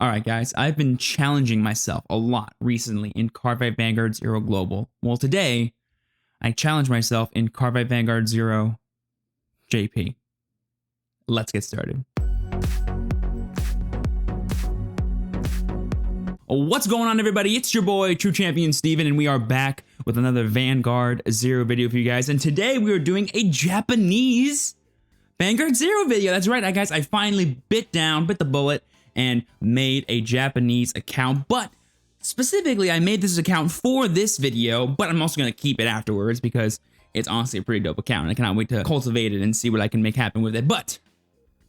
Alright guys, I've been challenging myself a lot recently in Cardfight Vanguard Zero Global. Well, today, I challenged myself in Cardfight Vanguard Zero JP. Let's get started. What's going on, everybody? It's your boy, TrueChampionSteven, and we are back with another Vanguard Zero video for you guys. And today we are doing a Japanese Vanguard Zero video. That's right, guys. I finally bit the bullet, and made a Japanese account, but specifically I made this account for this video, but I'm also going to keep it afterwards because it's honestly a pretty dope account and I cannot wait to cultivate it and see what I can make happen with it. But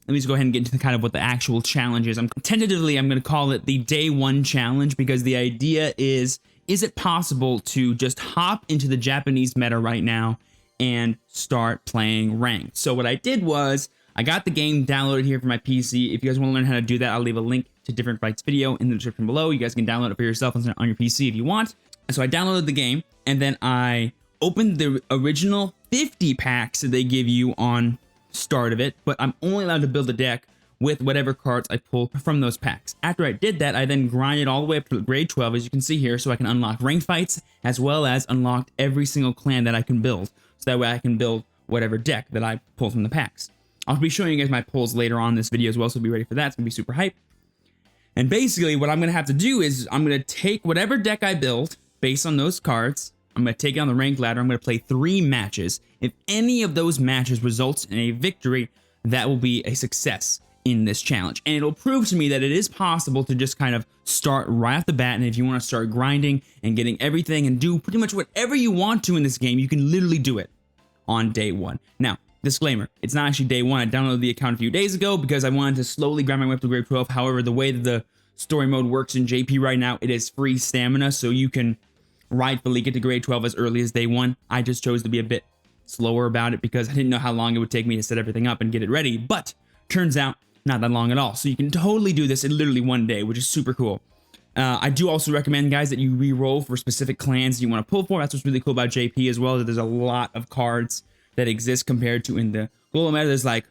let me just go ahead and get into the kind of what the actual challenge is. I'm going to call it the day one challenge because the idea is it possible to just hop into the Japanese meta right now and start playing ranked? So what I did was I got the game downloaded here for my PC. If you guys want to learn how to do that, I'll leave a link to Different Fights video in the description below. You guys can download it for yourself on your PC if you want. And so I downloaded the game, and then I opened the original 50 packs that they give you on start of it, but I'm only allowed to build a deck with whatever cards I pull from those packs. After I did that, I then grinded all the way up to grade 12, as you can see here, so I can unlock ranked fights, as well as unlock every single clan that I can build. So that way I can build whatever deck that I pull from the packs. I'll be showing you guys my pulls later on in this video as well, so be ready for that. It's gonna be super hype. And basically what I'm gonna have to do is I'm gonna take whatever deck I build based on those cards, I'm gonna take it on the ranked ladder, I'm gonna play 3 matches. If any of those matches results in a victory, that will be a success in this challenge. And it'll prove to me that it is possible to just kind of start right off the bat, and if you wanna start grinding and getting everything and do pretty much whatever you want to in this game, you can literally do it on day one. Now, disclaimer, it's not actually day one. I downloaded the account a few days ago because I wanted to slowly grind my way up to grade 12. However, the way that the story mode works in JP right now, it is free stamina, so you can rightfully get to grade 12 as early as day one. I just chose to be a bit slower about it because I didn't know how long it would take me to set everything up and get it ready, but turns out not that long at all. So you can totally do this in literally one day, which is super cool. I do also recommend, guys, that you re-roll for specific clans you want to pull for. That's what's really cool about JP as well, that there's a lot of cards that exist compared to in the global meta. There's like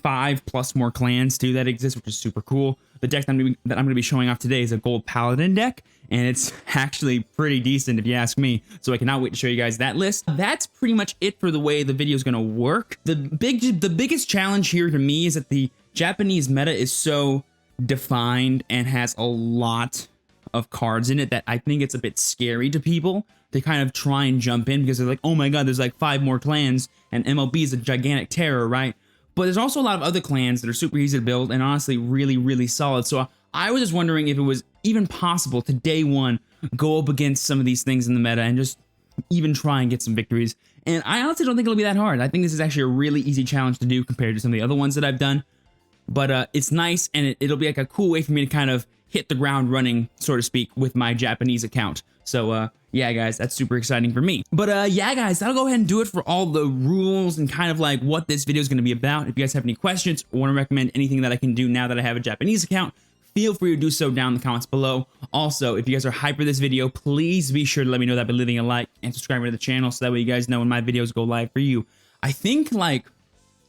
5+ more clans too that exist, which is super cool. The deck that I'm going to be showing off today is a gold Paladin deck, and it's actually pretty decent if you ask me. So I cannot wait to show you guys that list. That's pretty much it for the way the video is going to work. The biggest challenge here to me is that the Japanese meta is so defined and has a lot of cards in it that I think it's a bit scary to people to kind of try and jump in because they're like, oh my god, there's like 5 more clans and MLB is a gigantic terror, right? But there's also a lot of other clans that are super easy to build and honestly really, really solid. So I was just wondering if it was even possible to day one go up against some of these things in the meta and just even try and get some victories. And I honestly don't think it'll be that hard. I think this is actually a really easy challenge to do compared to some of the other ones that I've done. But it's nice, and it'll be like a cool way for me to kind of hit the ground running, so to speak, with my Japanese account. So yeah, guys, that's super exciting for me. But yeah, guys, that'll go ahead and do it for all the rules and kind of like what this video is going to be about. If you guys have any questions or want to recommend anything that I can do now that I have a Japanese account, feel free to do so down in the comments below. Also, if you guys are hyped for this video, please be sure to let me know that by leaving a like and subscribing to the channel so that way you guys know when my videos go live for you. I think like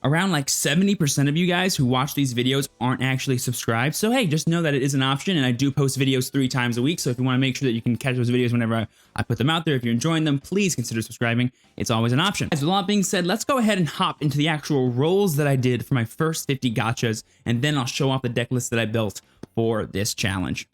around like 70% of you guys who watch these videos aren't actually subscribed. So hey, just know that it is an option, and I do post videos 3 times a week. So if you want to make sure that you can catch those videos whenever I put them out there, if you're enjoying them, please consider subscribing. It's always an option. As with all that being said, let's go ahead and hop into the actual rolls that I did for my first 50 gachas, and then I'll show off the deck list that I built for this challenge.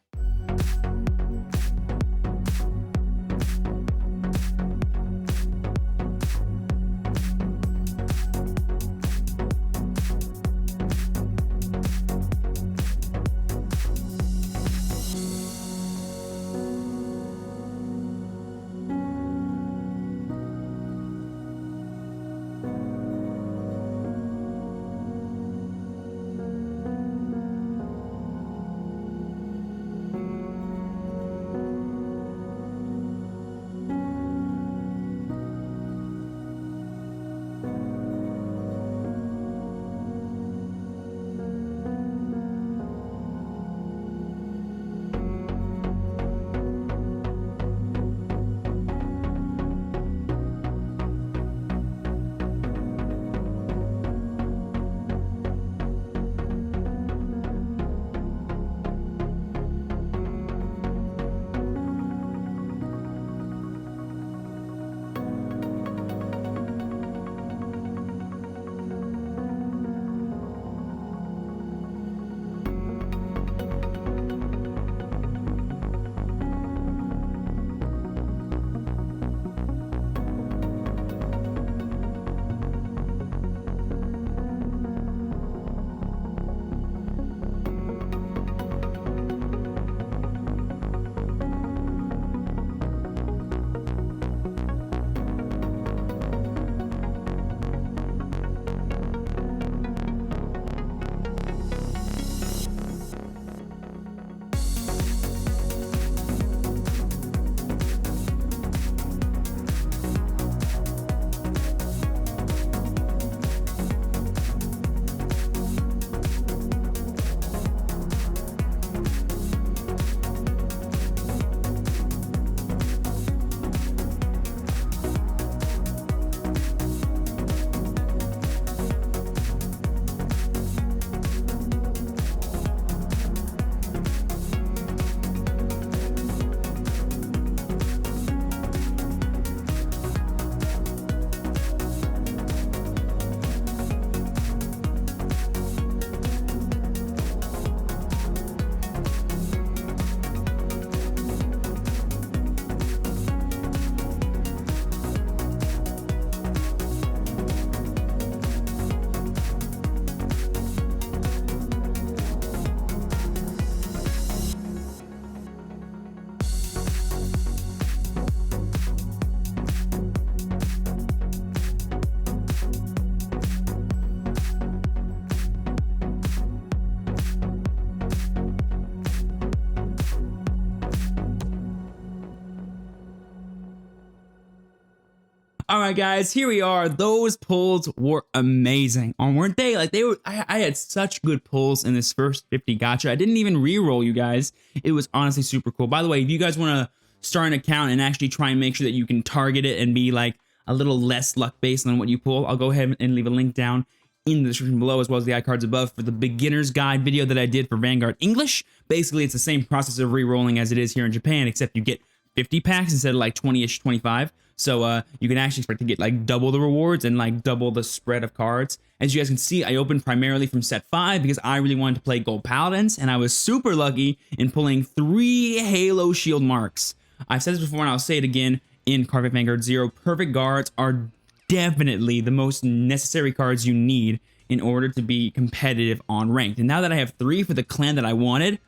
All right, guys, here we are. Those pulls were amazing, weren't they? Like they were. I had such good pulls in this first 50 gacha. I didn't even re-roll, you guys. It was honestly super cool. By the way, if you guys want to start an account and actually try and make sure that you can target it and be like a little less luck based on what you pull, I'll go ahead and leave a link down in the description below, as well as the iCards above, for the beginner's guide video that I did for Vanguard English. Basically, it's the same process of re-rolling as it is here in Japan, except you get 50 packs instead of like 20-ish, 25. So you can actually expect to get like double the rewards and like double the spread of cards. As you guys can see, I opened primarily from set 5 because I really wanted to play gold paladins, and I was super lucky in pulling 3 Halo shield marks. I've said this before and I'll say it again in Cardfight Vanguard Zero. Perfect guards are definitely the most necessary cards you need in order to be competitive on ranked. And now that I have 3 for the clan that I wanted,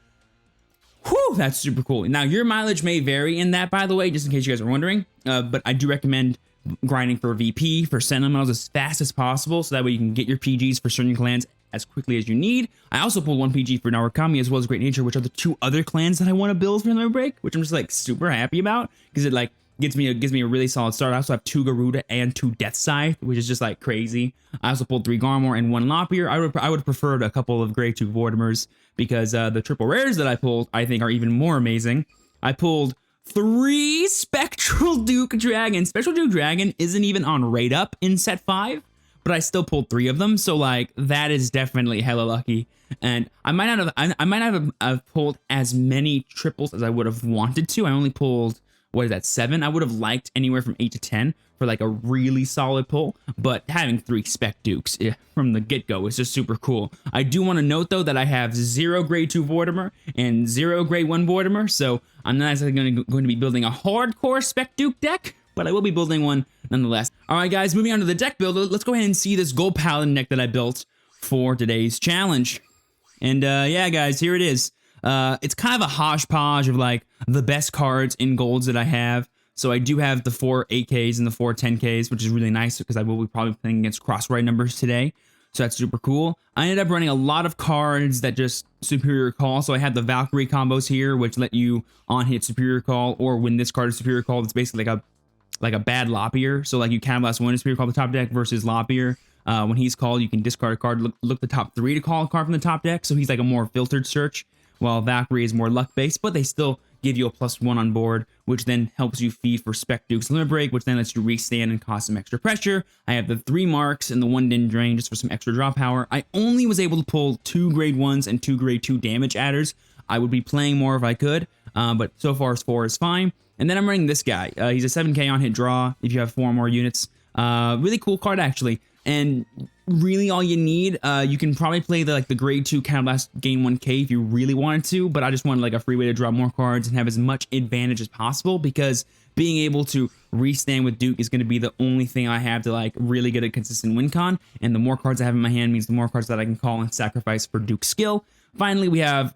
whew, that's super cool. Now, your mileage may vary in that, by the way, just in case you guys are wondering. But I do recommend grinding for VP, for sentimentals as fast as possible, so that way you can get your PGs for certain clans as quickly as you need. I also pulled 1 PG for Narukami as well as Great Nature, which are the 2 other clans that I want to build for the break, which I'm just like super happy about because it like gives me a really solid start. I also have 2 Garuda and 2 Death Scythe, which is just like crazy. I also pulled 3 Garmor and 1 Lopier. I would have preferred a couple of Grade 2 Vortimers because the triple rares that I pulled, I think, are even more amazing. I pulled 3 Spectral Duke Dragon. Spectral Duke Dragon isn't even on rate up in set 5, but I still pulled 3 of them. So like that is definitely hella lucky. And I might not have pulled as many triples as I would have wanted to. I only pulled, what is that, 7? I would have liked anywhere from 8 to 10 for like a really solid pull, but having 3 Spec Dukes from the get-go is just super cool. I do want to note, though, that I have 0 Grade 2 Vortimer and 0 Grade 1 Vortimer, so I'm not actually going to be building a hardcore Spec Duke deck, but I will be building one nonetheless. All right, guys, moving on to the deck builder, let's go ahead and see this Gold Paladin deck that I built for today's challenge. And yeah, guys, here it is. It's kind of a hodgepodge of like the best cards in golds that I have. So I do have the 4 8Ks and the 4 10Ks, which is really nice because I will be probably playing against cross-right numbers today. So that's super cool. I ended up running a lot of cards that just superior call. So I had the Valkyrie combos here, which let you on-hit superior call, or when this card is superior call, it's basically like a bad Lopier. So like you counterblast 1 superior call the top deck versus Lopier. When he's called, you can discard a card, look the top 3 to call a card from the top deck. So he's like a more filtered search, while Valkyrie is more luck-based, but they still give you a +1 on board, which then helps you feed for Spec Duke's Limit Break, which then lets you restand and cause some extra pressure. I have the 3 marks and the 1 Din Drain just for some extra draw power. I only was able to pull 2 Grade 1s and 2 Grade 2 damage adders. I would be playing more if I could, but so far 4 is fine. And then I'm running this guy. He's a 7K on-hit draw if you have 4 more units. Really cool card, actually. And really all you need, you can probably play the Grade 2 Counterblast gain 1K if you really wanted to, but I just wanted like a free way to draw more cards and have as much advantage as possible, because being able to restand with Duke is going to be the only thing I have to like really get a consistent win con, and the more cards I have in my hand means the more cards that I can call and sacrifice for Duke's skill. Finally, we have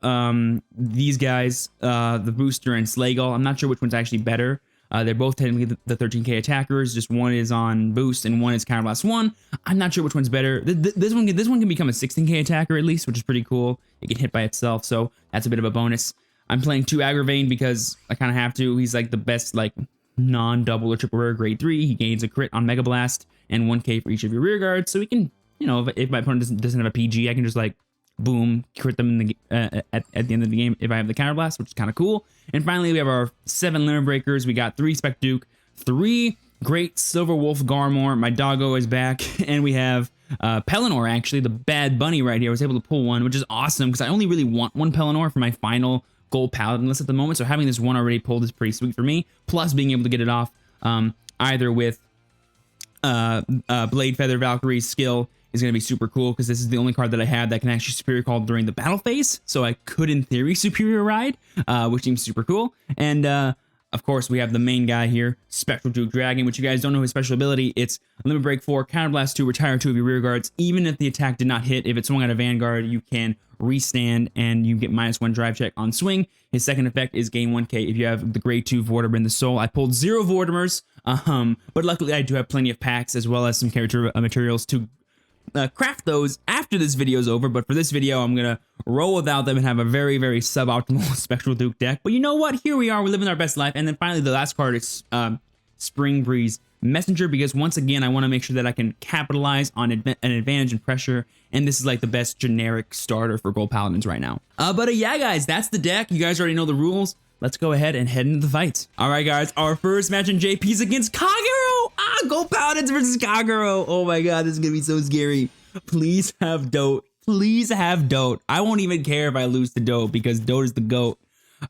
these guys, the Booster and Slagle. I'm not sure which one's actually better. They're both technically the 13K attackers. Just one is on boost and one is counterblast 1. I'm not sure which one's better. This one can become a 16K attacker at least, which is pretty cool. It can hit by itself, so that's a bit of a bonus. I'm playing 2 Aggravain because I kind of have to. He's like the best like non-double or triple rare Grade 3. He gains a crit on Mega Blast and 1K for each of your rear guards. So we can, you know, if my opponent doesn't have a PG, I can just like boom, crit them in the at the end of the game if I have the counterblast, which is kind of cool. And finally, we have our 7 Limit Breakers. We got 3 Spec Duke, 3 Great Silver Wolf Garmor. My doggo is back, and we have Pelennor, actually, the Bad Bunny right here. I was able to pull one, which is awesome because I only really want 1 Pelennor for my final Gold Paladin list at the moment. So having this one already pulled is pretty sweet for me. Plus being able to get it off either with Blade Feather Valkyrie's skill is going to be super cool, because this is the only card that I have that can actually superior call during the battle phase. So I could, in theory, superior ride, which seems super cool. And of course, we have the main guy here, Spectral Duke Dragon, which you guys don't know his special ability. It's Limit Break 4, Counterblast 2, retire 2 of your rear guards. Even if the attack did not hit, if it's swung out of Vanguard, you can restand and you get -1 drive check on swing. His second effect is gain 1K if you have the Grade 2 Vortimer in the Soul. I pulled 0 Vortimers, but luckily I do have plenty of packs as well as some character materials to craft those after this video is over. But for this video, I'm gonna roll without them and have a very, very suboptimal Spectral Duke deck. But you know what? Here we are. We're living our best life. And then finally, the last card is Spring Breeze Messenger because once again, I want to make sure that I can capitalize on an advantage in pressure. And this is like the best generic starter for gold paladins right now. But yeah, guys, that's the deck. You guys already know the rules. Let's go ahead and head into the fight. All right, guys, our first match in JP's against Kagero. Gold paladins versus Kagero. Oh my God, this is gonna be so scary. Please have Dote. Please have Dote. I won't even care if I lose to Dote because Dote is the GOAT.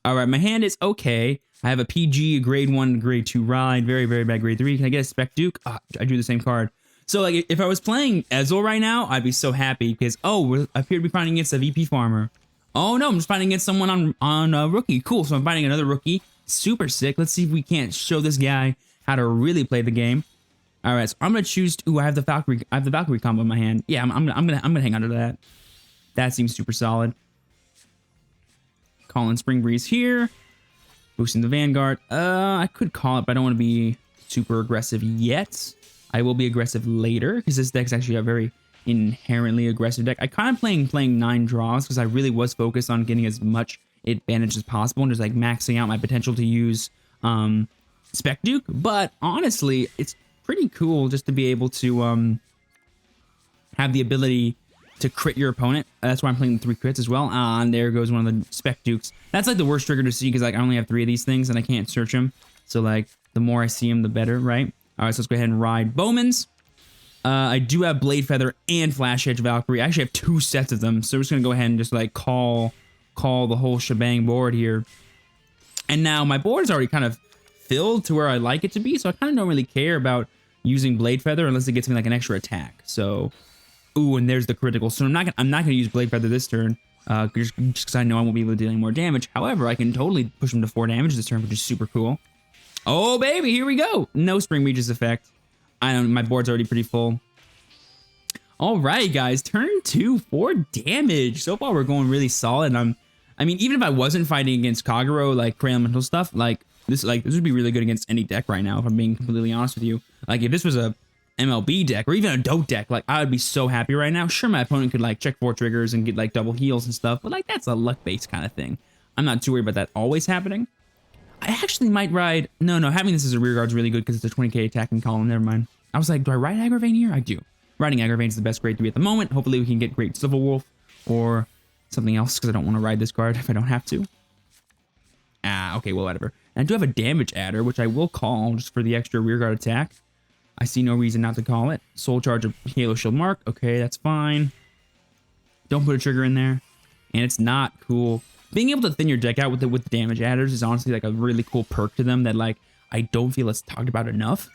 All right, my hand is okay. I have a PG, a grade 1, grade 2 ride, very, very bad grade 3. Can I get a Spec Duke? I drew the same card. So like if I was playing Ezel right now, I'd be so happy because, I appear to be fighting against a VP farmer. Oh no, I'm just fighting against someone on a rookie. Cool, so I'm fighting another rookie. Super sick. Let's see if we can't show this guy how to really play the game. All right, so I'm gonna choose. I have the Valkyrie combo in my hand. Yeah, I'm gonna hang on to that. That seems super solid. Calling Spring Breeze here. Boosting the Vanguard. I could call it, but I don't want to be super aggressive yet. I will be aggressive later because this deck is actually a very inherently aggressive deck. I kind of playing 9 draws because I really was focused on getting as much advantage as possible and just like maxing out my potential to use Spec Duke. But honestly, it's pretty cool just to be able to have the ability to crit your opponent. That's why I'm playing the 3 crits as well. And there goes one of the Spec Dukes. That's like the worst trigger to see because like I only have 3 of these things and I can't search them. So like the more I see them, the better, right? All right, so let's go ahead and ride Bowman's. I do have Blade Feather and Flash Edge Valkyrie. I actually have 2 sets of them. So we're just gonna go ahead and just like call the whole shebang board here. And now my board is already kind of filled to where I like it to be. So I kind of don't really care about using Blade Feather unless it gets me like an extra attack. So, ooh, and there's the critical. So I'm not gonna use Blade Feather this turn, just because I know I won't be able to deal any more damage. However, I can totally push him to 4 damage this turn, which is super cool. Oh baby, here we go. No Spring Regis effect. My board's already pretty full. All right, guys, turn 2, 4 damage. So far, we're going really solid. I mean, even if I wasn't fighting against Kagero, like Cray Elemental stuff, like this would be really good against any deck right now. If I'm being completely honest with you, like if this was a MLB deck or even a Dote deck, like I would be so happy right now. Sure, my opponent could like check 4 triggers and get like double heals and stuff, but like that's a luck-based kind of thing. I'm not too worried about that always happening. I actually might ride. No, having this as a rear guard is really good because it's a 20k attacking column. Never mind. I was like, do I ride Aggravane here? I do. Riding Aggravane is the best grade 3 at the moment. Hopefully we can get Great Civil Wolf or something else because I don't want to ride this card if I don't have to. Okay, well, whatever. And I do have a damage adder, which I will call just for the extra rear guard attack. I see no reason not to call it. Soul Charge of Halo Shield Mark. Okay, that's fine. Don't put a trigger in there. And it's not cool. Being able to thin your deck out with the damage adders is honestly like a really cool perk to them that like I don't feel it's talked about enough.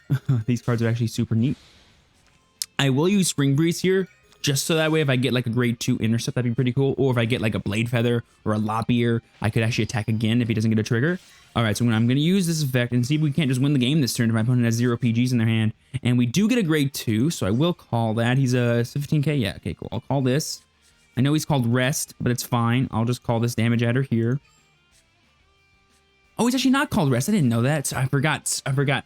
These cards are actually super neat. I will use Spring Breeze here just so that way if I get like a grade 2 intercept, that'd be pretty cool. Or if I get like a Blade Feather or a Lopier, I could actually attack again if he doesn't get a trigger. All right, so I'm going to use this effect and see if we can't just win the game this turn if my opponent has 0 PGs in their hand. And we do get a grade 2, so I will call that. He's a 15k. Yeah, okay, cool. I'll call this. I know he's called Rest, but it's fine. I'll just call this damage adder here. Oh, he's actually not called Rest. I didn't know that. So I forgot.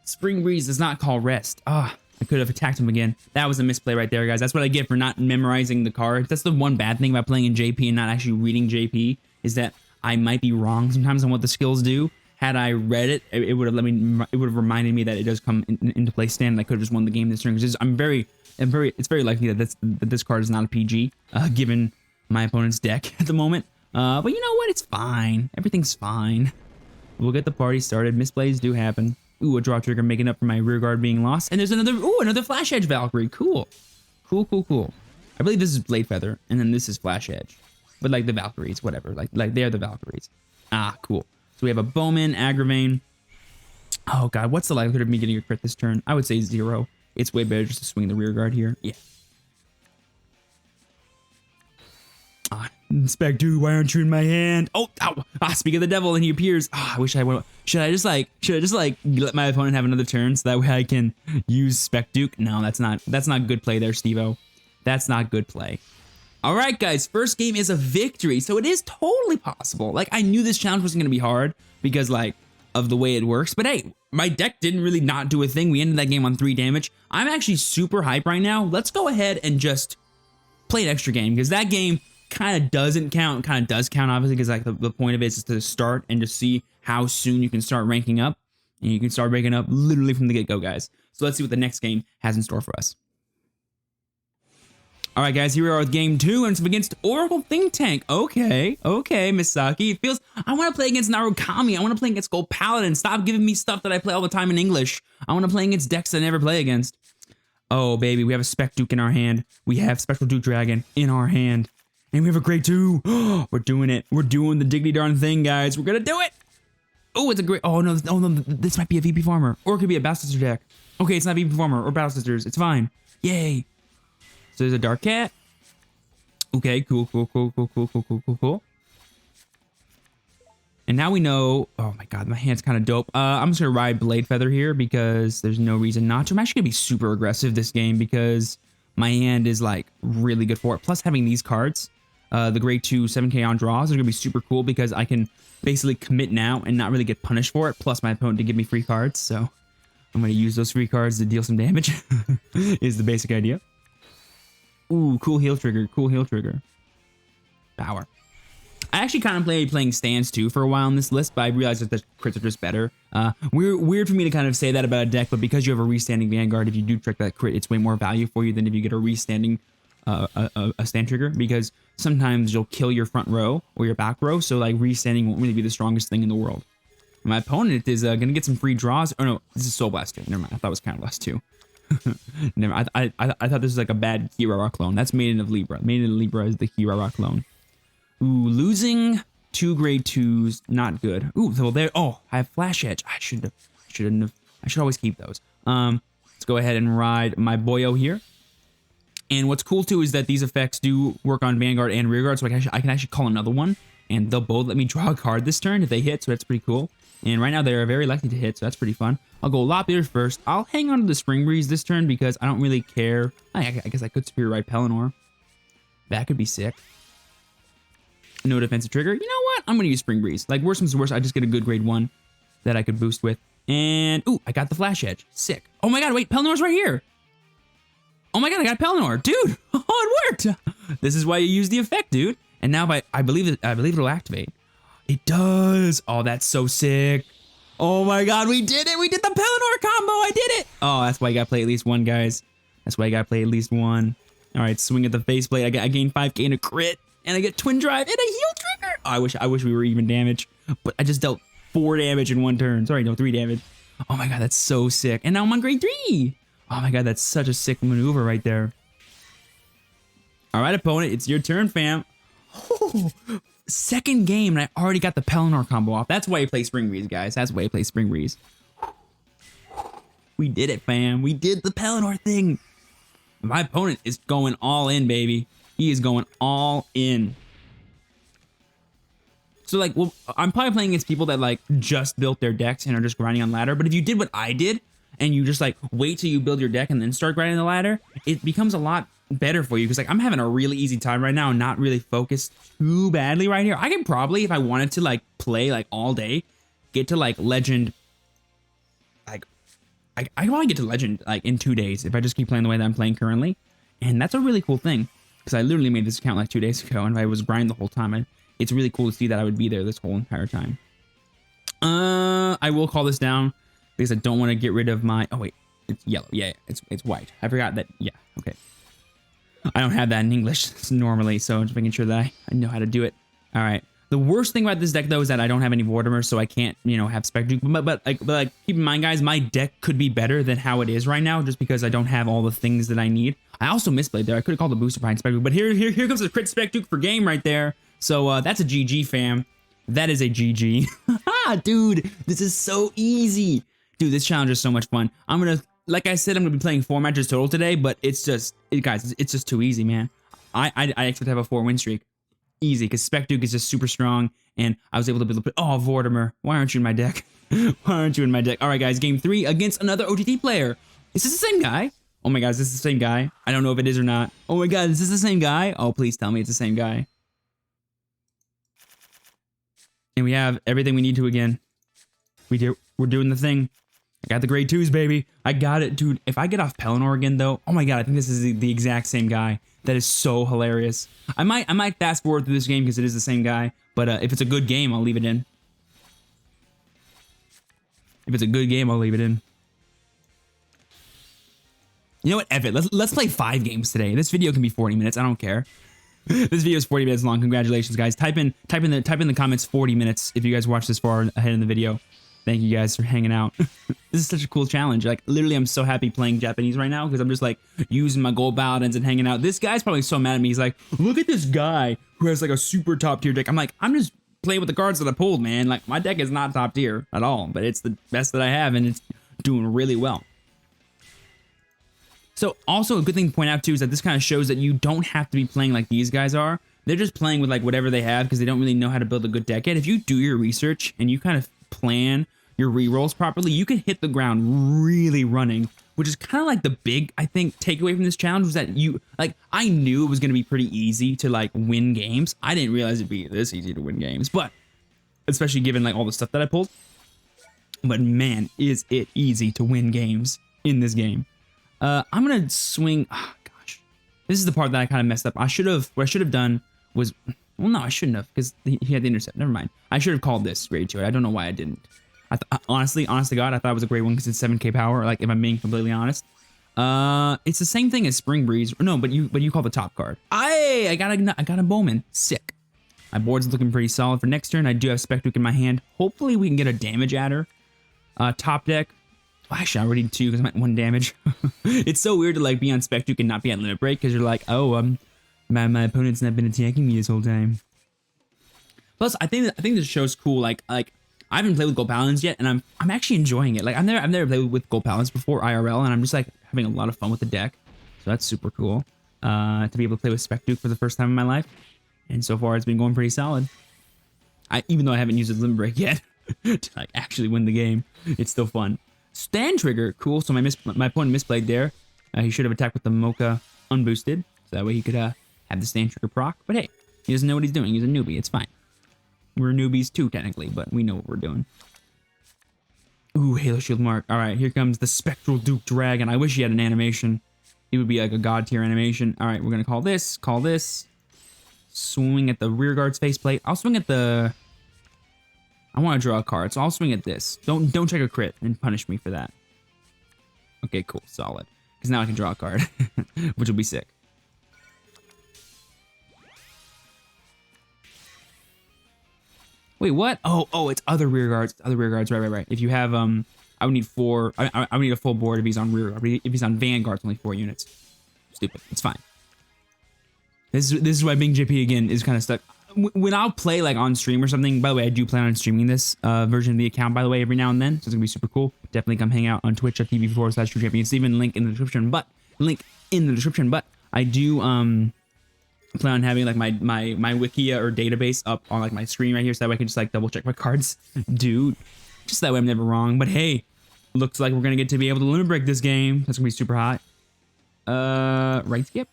Spring Breeze does not call Rest. I could have attacked him again. That was a misplay right there, guys. That's what I get for not memorizing the cards. That's the one bad thing about playing in JP and not actually reading JP is that I might be wrong sometimes on what the skills do. Had I read it, it would have reminded me that it does come into play stand. And I could have just won the game this turn because it's very likely that this card is not a PG, given my opponent's deck at the moment. But you know what? It's fine. Everything's fine. We'll get the party started. Misplays do happen. Ooh, a draw trigger making up for my rear guard being lost. And there's another Flash Edge Valkyrie. Cool. I believe this is Blade Feather, and then this is Flash Edge. But like the Valkyries, whatever. Like they're the Valkyries. Cool. So we have a Bowman, Aggravane. Oh god, what's the likelihood of me getting a crit this turn? I would say 0. It's way better just to swing the rear guard here. Yeah. Spec Dude, why aren't you in my hand? Oh, ow. Speak of the devil, and he appears. I wish I would. Should I just like let my opponent have another turn so that way I can use Spec Duke? No, that's not good play there, Steve-O. That's not good play. All right, guys, first game is a victory, so it is totally possible. Like, I knew this challenge wasn't going to be hard because, like, of the way it works, but hey, my deck didn't really not do a thing. We ended that game on 3 damage. I'm actually super hyped right now. Let's go ahead and just play an extra game because that game kind of doesn't count, kind of does count, obviously, because, like, the point of it is to start and just see how soon you can start ranking up. And you can start breaking up literally from the get-go, guys. So let's see what the next game has in store for us. All right, guys, here we are with game 2, and it's against Oracle Think Tank. Okay, Misaki. It feels, I want to play against Narukami. I want to play against Gold Paladin. Stop giving me stuff that I play all the time in English. I want to play against decks that I never play against. Oh, baby, we have a Spec Duke in our hand. We have Spectral Duke Dragon in our hand. And we have a Grade 2. We're doing it. We're doing the diggity darn thing, guys. We're going to do it. Oh, it's a great, oh no, this might be a VP Farmer. Or it could be a Battle Sister deck. Okay, it's not VP Farmer or Battle Sisters. It's fine. Yay. So there's a Dark Cat. Okay, cool. And now we know, oh my god, my hand's kind of dope. I'm just gonna ride Blade Feather here because there's no reason not to. I'm actually gonna be super aggressive this game because my hand is like really good for it. Plus having these cards, the Grade 2 7k on draws are gonna be super cool because I can basically commit now and not really get punished for it. Plus my opponent to give me free cards, so I'm gonna use those free cards to deal some damage. Is the basic idea. Ooh, cool heal trigger. Power. I actually contemplated playing stands too for a while on this list, but I realized that the crits are just better. Weird for me to kind of say that about a deck, but because you have a restanding Vanguard, if you do trick that crit, it's way more value for you than if you get a restanding a stand trigger, because sometimes you'll kill your front row or your back row, so like restanding won't really be the strongest thing in the world. My opponent is gonna get some free draws. Oh no, this is Soul Blaster. Never mind, I thought it was Counter Blast too. Never. I thought this was like a bad Kirara clone. That's Maiden of Libra. Maiden of Libra is the Kirara clone. Ooh, losing 2 Grade 2s, not good. Ooh, so there. Oh, I have Flash Edge. I should always keep those. Let's go ahead and ride my Boyo here. And what's cool too is that these effects do work on Vanguard and Rearguard, so I can actually call another one, and they'll both let me draw a card this turn if they hit. So that's pretty cool. And right now they're very likely to hit, so that's pretty fun. I'll go Lopier first. I'll hang on to the Spring Breeze this turn because I don't really care. I guess I could Superior Ride Pelennor. That could be sick. No defensive trigger. You know what? I'm going to use Spring Breeze. Like, worst comes to worst, I just get a good Grade 1 that I could boost with. And, ooh, I got the Flash Edge. Sick. Oh my god, wait, Pellennor's right here. Oh my god, I got Pelennor. Dude, oh, it worked. This is why you use the effect, dude. And now I believe it'll activate. It does. Oh, that's so sick. Oh my god, we did it. We did the Pelennor combo. I did it. Oh, that's why you gotta play at least one, guys. That's why you gotta play at least one. All right, swing at the faceplate. I gain 5k and a crit, and I get Twin Drive and a heal trigger. Oh, I wish we were even damage, but I just dealt 4 damage in one turn. Sorry, no, 3 damage. Oh my god, that's so sick. And now I'm on Grade 3. Oh my god, that's such a sick maneuver right there. All right, opponent, it's your turn, fam. Oh, second game, and I already got the Pelennor combo off. That's why you play Spring Breeze, guys. That's why you play Spring Breeze. We did it, fam. We did the Pelennor thing. My opponent is going all in, baby. He is going all in. So, like, well, I'm probably playing against people that, like, just built their decks and are just grinding on ladder. But if you did what I did, and you just, like, wait till you build your deck and then start grinding the ladder, it becomes a lot better for you, because like I'm having a really easy time right now and not really focused too badly right here. I can probably, if I wanted to, like play like all day, get to like legend. Like I can probably get to legend like in 2 days if I just keep playing the way that I'm playing currently. And that's a really cool thing, because I literally made this account like 2 days ago, and if I was grinding the whole time, it's really cool to see that I would be there this whole entire time. I will call this down because I don't want to get rid of my, oh wait, it's yellow. Yeah, it's white. I forgot that. Yeah, okay. I don't have that in English normally, so just making sure that I know how to do it. All right. The worst thing about this deck, though, is that I don't have any Vortimer, so I can't, you know, have Spec Duke. But keep in mind, guys, my deck could be better than how it is right now, just because I don't have all the things that I need. I also misplayed there. I could have called the booster behind Spec Duke, but here comes the crit Spec Duke for game right there. So that's a GG, fam. That is a GG. Dude, this is so easy. Dude, this challenge is so much fun. Like I said, I'm gonna be playing 4 matches total today, but it's just, guys, it's just too easy, man. I expect to have a 4-win streak, easy, because Spec Duke is just super strong, and I was able to build. Oh, Vortimer, why aren't you in my deck? Why aren't you in my deck? All right, guys, game 3 against another OTT player. Is this the same guy? Oh my god, is this the same guy? I don't know if it is or not. Oh my god, is this the same guy? Oh, please tell me it's the same guy. And we have everything we need to again. We're doing the thing. I got the Grade 2s, baby. I got it, dude. If I get off Pelennor again, though, oh my god, I think this is the exact same guy. That is so hilarious. I might fast forward through this game because it is the same guy. But if it's a good game, I'll leave it in. If it's a good game, I'll leave it in. You know what? Ev it. Let's play 5 games today. This video can be 40 minutes. I don't care. This video is 40 minutes long. Congratulations, guys. Type in the comments 40 minutes if you guys watch this far ahead in the video. Thank you guys for hanging out. This is such a cool challenge. Like, literally, I'm so happy playing Japanese right now because I'm just like using my gold paladins and hanging out. This guy's probably so mad at me. He's like, look at this guy who has like a super top tier deck. I'm like, I'm just playing with the cards that I pulled, man. Like, my deck is not top tier at all, but it's the best that I have and it's doing really well. So also a good thing to point out too is that this kind of shows that you don't have to be playing like these guys are. They're just playing with like whatever they have because they don't really know how to build a good deck yet. If you do your research and you kind of plan your rerolls properly, you can hit the ground really running, which is kind of like the big, I think, takeaway from this challenge was that you, like, I knew it was going to be pretty easy to like win games. I didn't realize it'd be this easy to win games, but especially given like all the stuff that I pulled. But man, is it easy to win games in this game. I'm going to swing. Oh, gosh, this is the part that I kind of messed up. What I should have done was, well, no, I shouldn't have because he had the intercept. Never mind. I should have called this grade 2. I don't know why I didn't. Honestly, honest to God, I thought it was a great one because it's 7k power. Like, if I'm being completely honest, it's the same thing as Spring Breeze. No, but you call the top card. I got a Bowman. Sick. My board's looking pretty solid for next turn. I do have Spectruke in my hand. Hopefully, we can get a damage adder. Top deck. Well, actually, I already need 2 because I'm at 1 damage. It's so weird to like be on Spectruke and not be at Limit Break because you're like, oh, my opponent's not been attacking me this whole time. Plus, I think this show's cool. Like I haven't played with Gold Paladins yet, and I'm actually enjoying it. Like I've never played with Gold Paladins before IRL, and I'm just like having a lot of fun with the deck. So that's super cool. To be able to play with Spectruke for the first time in my life, and so far it's been going pretty solid. Even though I haven't used a Limit Break yet to like actually win the game, it's still fun. Stand trigger, cool. So my opponent misplayed there. He should have attacked with the Mocha unboosted, so that way he could have the stand trigger proc. But hey, he doesn't know what he's doing. He's a newbie. It's fine. We're newbies too, technically, but we know what we're doing. Ooh, Halo Shield Mark. All right, here comes the Spectral Duke Dragon. I wish he had an animation. He would be like a god tier animation. All right, we're gonna call this. Swing at the rear guard's faceplate. I'll swing at the. I want to draw a card, so I'll swing at this. Don't check a crit and punish me for that. Okay, cool, solid. Because now I can draw a card, which will be sick. Wait, what? Oh, it's other rear guards. Other rear guards. Right. If you have I would need 4. I would need a full board if he's on rear. If he's on Vanguard, it's only 4 units. Stupid. It's fine. This is why being JP again is kind of stuck. When I'll play like on stream or something. By the way, I do plan on streaming this version of the account. By the way, every now and then, so it's gonna be super cool. Definitely come hang out on twitch.tv/TrueChampionSteven. Link in the description. But I do plan on having like my wikia or database up on like my screen right here, so that way I can just like double check my cards, dude. Just that way I'm never wrong. But hey, looks like we're gonna get to be able to limit break this game. That's gonna be super hot. Right skip.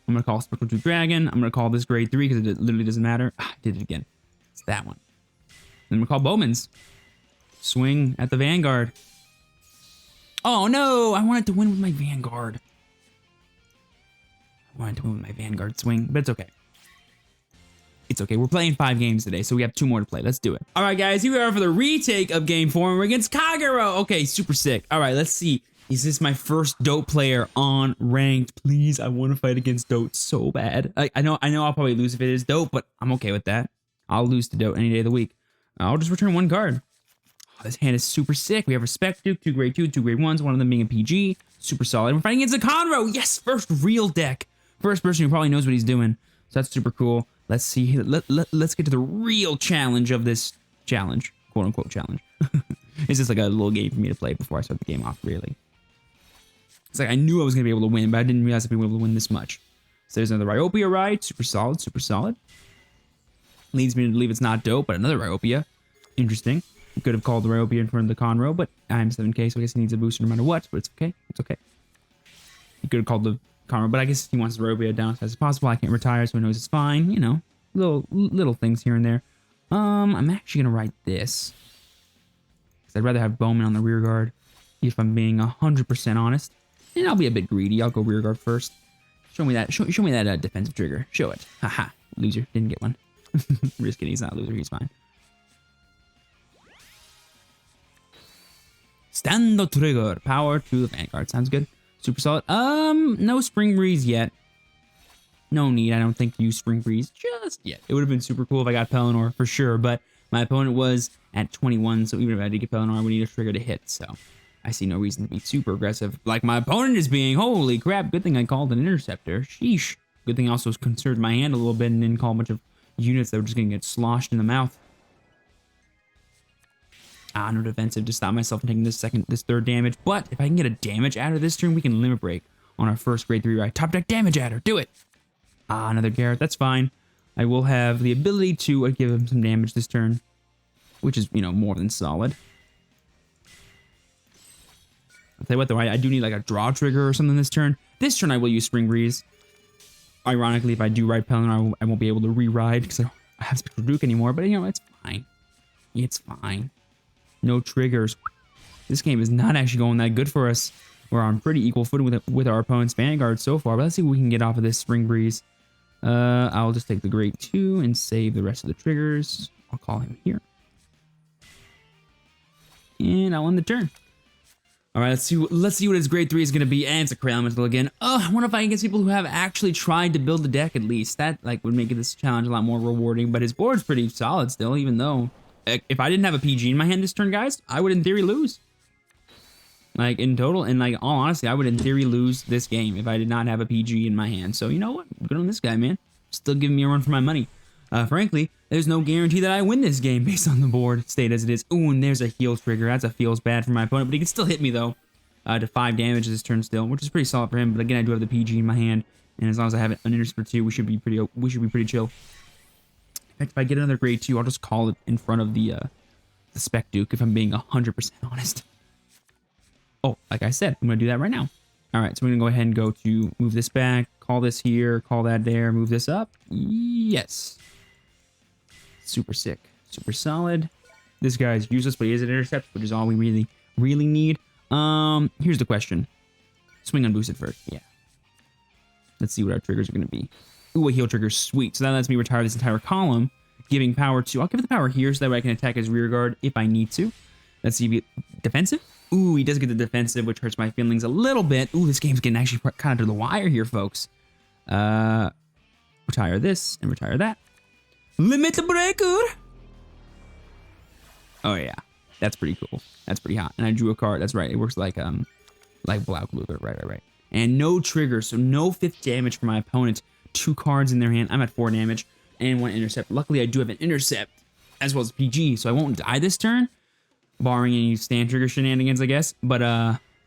I'm gonna call Spectral Duke Dragon. I'm gonna call this grade 3 because it literally doesn't matter. I did it again. It's that one. Then I'm gonna call Bowman's. Swing at the Vanguard. Oh no! I wanted to win with my Vanguard. I wanted to win with my Vanguard swing, but it's okay. It's okay. We're playing 5 games today, so we have 2 more to play. Let's do it. All right, guys. Here we are for the retake of Game 4. And we're against Kagero. Okay, super sick. All right, let's see. Is this my first Dote player on ranked? Please, I want to fight against Dote so bad. I know I'll probably lose if it is Dote, but I'm okay with that. I'll lose to Dote any day of the week. I'll just return 1 card. Oh, this hand is super sick. We have Respect Duke, 2 grade 2, 2 grade 1s, one of them being a PG. Super solid. We're fighting against a Conroe. Yes, first real deck. First person who probably knows what he's doing. So that's super cool. Let's see. Let's get to the real challenge of this challenge. Quote unquote challenge. It's just like a little game for me to play before I start the game off, really. It's like I knew I was going to be able to win, but I didn't realize I'd be able to win this much. So there's another Ryopia ride. Super solid, super solid. Leads me to believe it's not Dope, but another Ryopia. Interesting. I could have called the Ryopia in front of the Conroe, but I'm 7k, so I guess he needs a booster no matter what, but it's okay. It's okay. He could have called the Conroe, but I guess he wants the Ryopia down as fast as possible. I can't retire, so he knows it's fine. You know, little things here and there. I'm actually going to write this. Because I'd rather have Bowman on the rear guard, if I'm being 100% honest. And I'll be a bit greedy. I'll go rear guard first. Show me that. Show me that defensive trigger. Show it. Haha. Loser. Didn't get one. Just kidding. He's not a loser. He's fine. Stando trigger. Power to the Vanguard. Sounds good. Super solid. No Spring Breeze yet. No need, I don't think, to use Spring Breeze just yet. It would have been super cool if I got Pelennor for sure, but my opponent was at 21, so even if I did get Pelennor, I would need a trigger to hit, so I see no reason to be super aggressive like my opponent is being. Holy crap, good thing I called an Interceptor. Sheesh. Good thing I also conserved my hand a little bit and didn't call a bunch of units that were just going to get sloshed in the mouth. Ah, no defensive to stop myself from taking this third damage, but if I can get a damage adder this turn, we can limit break on our first grade 3 ride. Top deck damage adder, do it! Ah, another Garrett, that's fine. I will have the ability to give him some damage this turn, which is, you know, more than solid. I'll tell you what, though, I do need like a draw trigger or something this turn. This turn I will use Spring Breeze. Ironically, if I do ride Pelennor, I won't be able to re-ride because I don't have Spectral Duke anymore, but, you know, it's fine. It's fine. No triggers. This game is not actually going that good for us. We're on pretty equal footing with our opponent's Vanguard so far, but let's see what we can get off of this Spring Breeze. I'll just take the grade 2 and save the rest of the triggers. I'll call him here. And I'll end the turn. All right, let's see what his grade 3 is going to be. And it's a Cray Elemental again. I wonder if I can get people who have actually tried to build the deck at least. That like would make this challenge a lot more rewarding, but his board's pretty solid still, even though if I didn't have a PG in my hand this turn, guys, I would in theory lose. Like, in total, and like, all honesty, I would in theory lose this game if I did not have a PG in my hand. So, you know what? Good on this guy, man. Still giving me a run for my money. Frankly, there's no guarantee that I win this game based on the board state as it is. Ooh, and there's a heal trigger. That's a feels bad for my opponent, but he can still hit me, though, to 5 damage this turn still, which is pretty solid for him. But again, I do have the PG in my hand, and as long as I have an Intercept 2, we should be pretty chill. In fact, if I get another grade 2, I'll just call it in front of the Spec Duke, if I'm being 100% honest. Oh, like I said, I'm going to do that right now. All right, so we're going to go ahead and go to move this back, call this here, call that there, move this up. Yes. Super sick. Super solid. This guy's useless, but he is an intercept, which is all we really need. Here's the question. Swing unboosted first. Yeah. Let's see what our triggers are going to be. Ooh, a heal trigger. Sweet. So that lets me retire this entire column, giving power to... I'll give it the power here so that way I can attack his rear guard if I need to. Let's see if he... Defensive? Ooh, he does get the defensive, which hurts my feelings a little bit. Ooh, this game's getting actually kind of to the wire here, folks. Retire this and retire that. Limit breaker! Oh, yeah. That's pretty cool. That's pretty hot. And I drew a card. That's right. It works like Black Luther. Right. And no trigger, so no 5th damage for my opponent. 2 cards in their hand. I'm at 4 damage and 1 intercept. Luckily, I do have an intercept as well as PG, so I won't die this turn. Barring any stand trigger shenanigans, I guess. But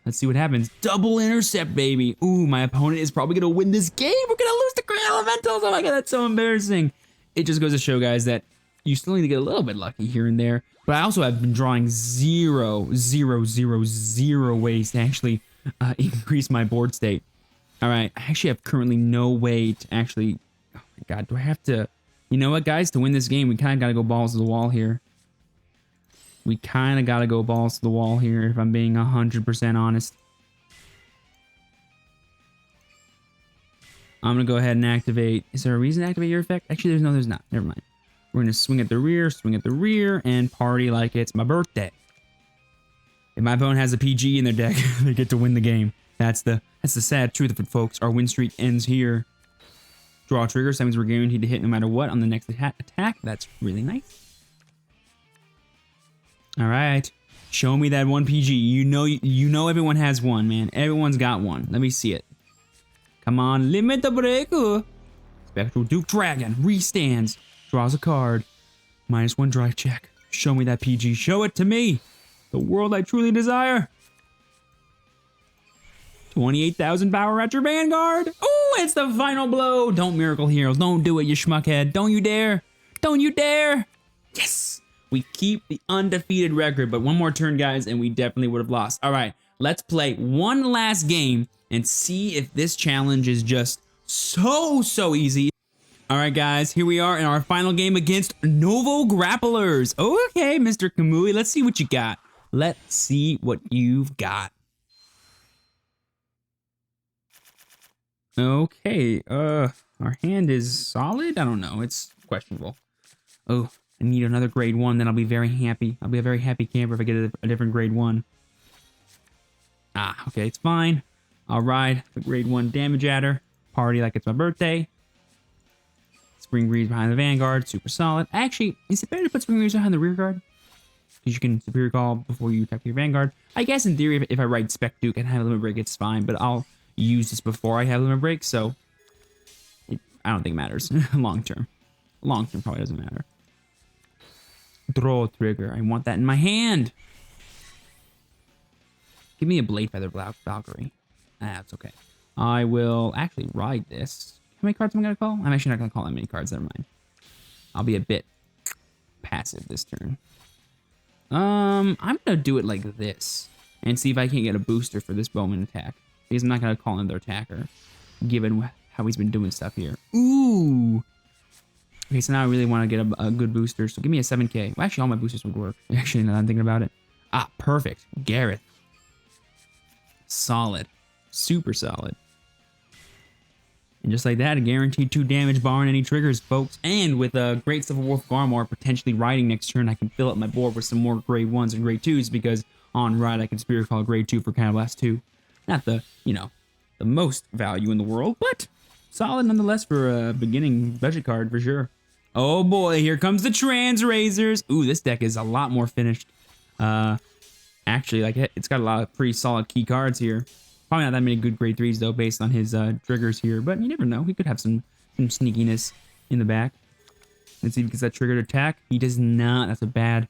let's see what happens. Double intercept, baby. Ooh, my opponent is probably going to win this game. We're going to lose to Cray Elementals. Oh my god, that's so embarrassing. It just goes to show, guys, that you still need to get a little bit lucky here and there. But I also have been drawing zero ways to actually increase my board state. All right, I actually have currently no way to actually... Oh my god, do I have to... You know what, guys? To win this game, we kind of got to go balls to the wall here. We kind of got to go balls to the wall here, if I'm being 100% honest. I'm going to go ahead and activate... Is there a reason to activate your effect? Actually, there's not. Never mind. We're going to swing at the rear, and party like it's my birthday. If my opponent has a PG in their deck, they get to win the game. That's the sad truth of it, folks. Our win streak ends here. Draw trigger, so that means we're guaranteed to hit no matter what on the next attack. That's really nice. All right, show me that 1 PG. You know everyone has one, man. Everyone's got one. Let me see it. Come on, limit the breaker. Spectral Duke Dragon restands, draws a card, -1 drive check. Show me that PG. Show it to me. The world I truly desire. 28,000 power at your Vanguard. Ooh, it's the final blow. Don't Miracle Hero. Don't do it, you schmuckhead. Don't you dare. Don't you dare. Yes. We keep the undefeated record, but one more turn, guys, and we definitely would have lost. All right, let's play one last game and see if this challenge is just so easy. All right, guys, here we are in our final game against Novo Grapplers. Okay, Mr. Kamui, let's see what you got. Let's see what you've got. Okay, our hand is solid? I don't know, it's questionable. Oh, I need another grade 1, then I'll be very happy. I'll be a very happy camper if I get a different grade 1. Ah, okay, it's fine. All right, the grade 1 damage adder. Party like it's my birthday. Spring Breeze behind the Vanguard, super solid. Actually, is it better to put Spring Breeze behind the rear guard? Because you can Superior Call before you attack your Vanguard. I guess in theory, if I ride Spec Duke and have a Limit Break, it's fine, but I'll use this before I have Limit Break, so I don't think it matters long term. Long term probably doesn't matter. Draw trigger. I want that in my hand. Give me a Blade Feather Valkyrie. That's okay. I will actually ride this. How many cards am I going to call? I'm actually not going to call that many cards. Never mind. I'll be a bit passive this turn. I'm going to do it like this and see if I can't get a booster for this Bowman attack. Because I'm not going to call another attacker, given how he's been doing stuff here. Ooh. Okay, so now I really want to get a good booster. So give me a 7K. Well, actually, all my boosters would work. Actually, now that I'm thinking about it. Ah, perfect. Gareth. Solid. Super solid. And just like that, a guaranteed 2 damage barring any triggers, folks. And with a Great Civil Wolf Garmor potentially riding next turn, I can fill up my board with some more grade 1s and grade 2s because on ride I can Spirit Call grade 2 for Counterblast 2. Not the, you know, the most value in the world, but solid nonetheless for a beginning budget card for sure. Oh boy, here comes the Trans Razors. Ooh, this deck is a lot more finished. Actually, like it's got a lot of pretty solid key cards here. Probably not that many good grade 3s though, based on his triggers here, but you never know. He could have some sneakiness in the back. Let's see if he gets that triggered attack. He does not. That's a bad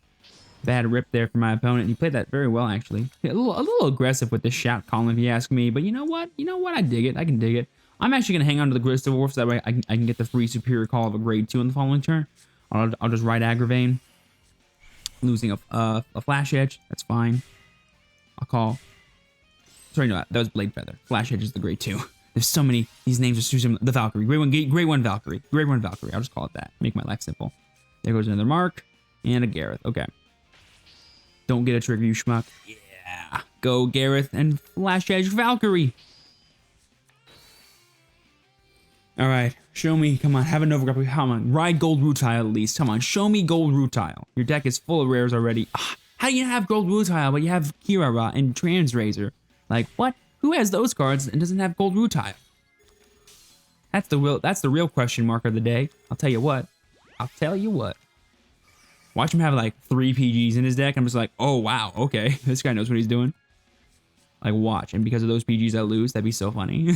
rip there for my opponent. He played that very well, actually. A little aggressive with this shout column, if you ask me, but you know what? You know what? I dig it. I can dig it. I'm actually going to hang on to the Great Civil Wolf so that way I can get the free Superior Call of a grade 2 in the following turn. I'll just ride Agravain. Losing a Flash Edge. That's fine. I'll call... Sorry, no, that was Blade Feather. Flash Edge is the grade 2. There's so many. These names are so similar. The Valkyrie. Grade 1 Valkyrie. Grade 1 Valkyrie. I'll just call it that. Make my life simple. There goes another Mark. And a Gareth. Okay. Don't get a trigger, you schmuck. Yeah. Go Gareth and Flash Edge Valkyrie. Alright. Show me. Come on. Have a Nova Grapple. Come on. Ride Gold Rutile at least. Come on. Show me Gold Rutile. Your deck is full of rares already. How do you have Gold Rutile but you have Kirara and Trans Razor? Like, what? Who has those cards and doesn't have Gold Rutile? That's the real question mark of the day. I'll tell you what. I'll tell you what. Watch him have like 3 PGs in his deck. I'm just like, oh wow, okay. This guy knows what he's doing. Like, watch. And because of those PGs I lose, that'd be so funny.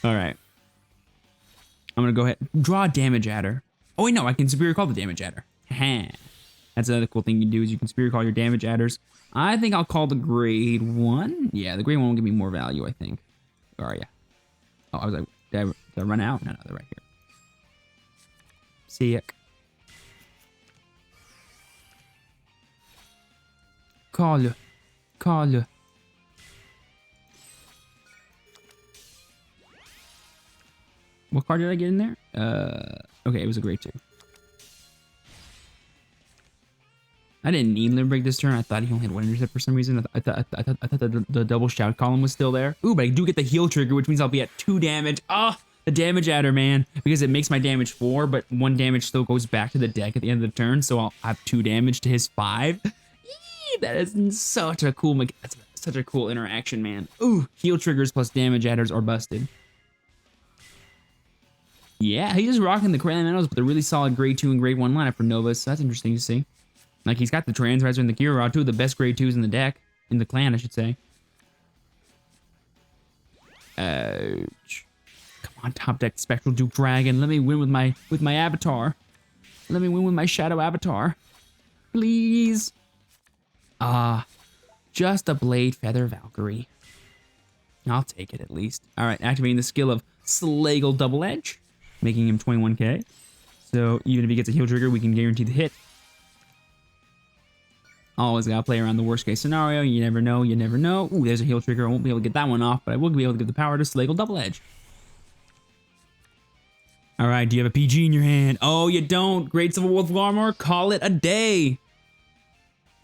Alright. I'm gonna go ahead. Draw a damage adder. Oh wait, no, I can Superior Call the damage adder. That's another cool thing you can do is you can Superior Call your damage adders. I think I'll call the grade 1. Yeah, the grade 1 will give me more value, I think. Where are you? Oh, I was like, did I run out? No, they're right here. Sick. Call. What card did I get in there? Okay, it was a grade 2. I didn't need Limit Break this turn. I thought he only had 1 intercept for some reason. I thought the double shout column was still there. Ooh, but I do get the heal trigger, which means I'll be at 2 damage. Ah, the damage adder, man. Because it makes my damage 4, but 1 damage still goes back to the deck at the end of the turn, so I'll have 2 damage to his 5. Eee, that is such a cool, that's such a cool interaction, man. Ooh, heal triggers plus damage adders are busted. Yeah, he's just rocking the Crayon Meadows with a really solid grade 2 and grade 1 lineup for Novas, so that's interesting to see. Like, he's got the Trans Razor and the Kira, 2 of the best grade 2s in the deck. In the clan, I should say. Ouch. Come on, top deck Spectral Duke Dragon. Let me win with my avatar. Let me win with my Shadow Avatar. Please. Just a Blade Feather Valkyrie. I'll take it at least. Alright, activating the skill of Slagle Double Edge. Making him 21k. So, even if he gets a heal trigger, we can guarantee the hit. Always gotta play around the worst case scenario. You never know. You never know. Ooh, there's a heal trigger. I won't be able to get that one off, but I will be able to give the power to Slagle Double Edge. All right, do you have a PG in your hand? Oh, you don't. Great Civil Wolf Garmor. Call it a day.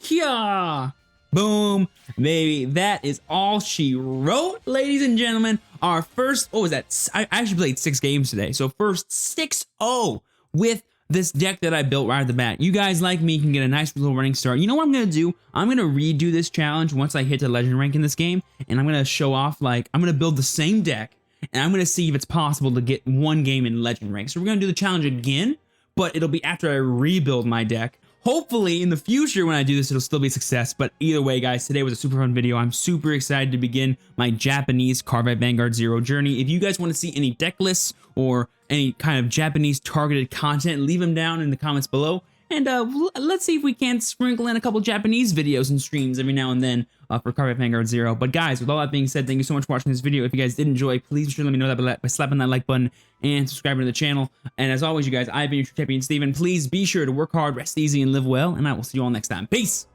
Yeah. Boom. Baby, that is all she wrote, ladies and gentlemen. Our first, what was that? I actually played 6 games today. So first 6-0 with this deck that I built right at the bat. You guys like me can get a nice little running start. You know what I'm going to do? I'm going to redo this challenge once I hit the legend rank in this game, and I'm going to show off, like, I'm going to build the same deck, and I'm going to see if it's possible to get one game in legend rank. So we're going to do the challenge again, but it'll be after I rebuild my deck. Hopefully in the future when I do this, it'll still be a success. But either way, guys, today was a super fun video. I'm super excited to begin my Japanese Cardfight Vanguard Zero journey. If you guys want to see any deck lists or any kind of Japanese targeted content, leave them down in the comments below. And let's see if we can't sprinkle in a couple Japanese videos and streams every now and then for Cardfight Vanguard Zero. But guys, with all that being said, thank you so much for watching this video. If you guys did enjoy, please be sure to let me know that by slapping that like button and subscribing to the channel. And as always, you guys, I've been your True Champion Steven. Please be sure to work hard, rest easy, and live well. And I will see you all next time. Peace!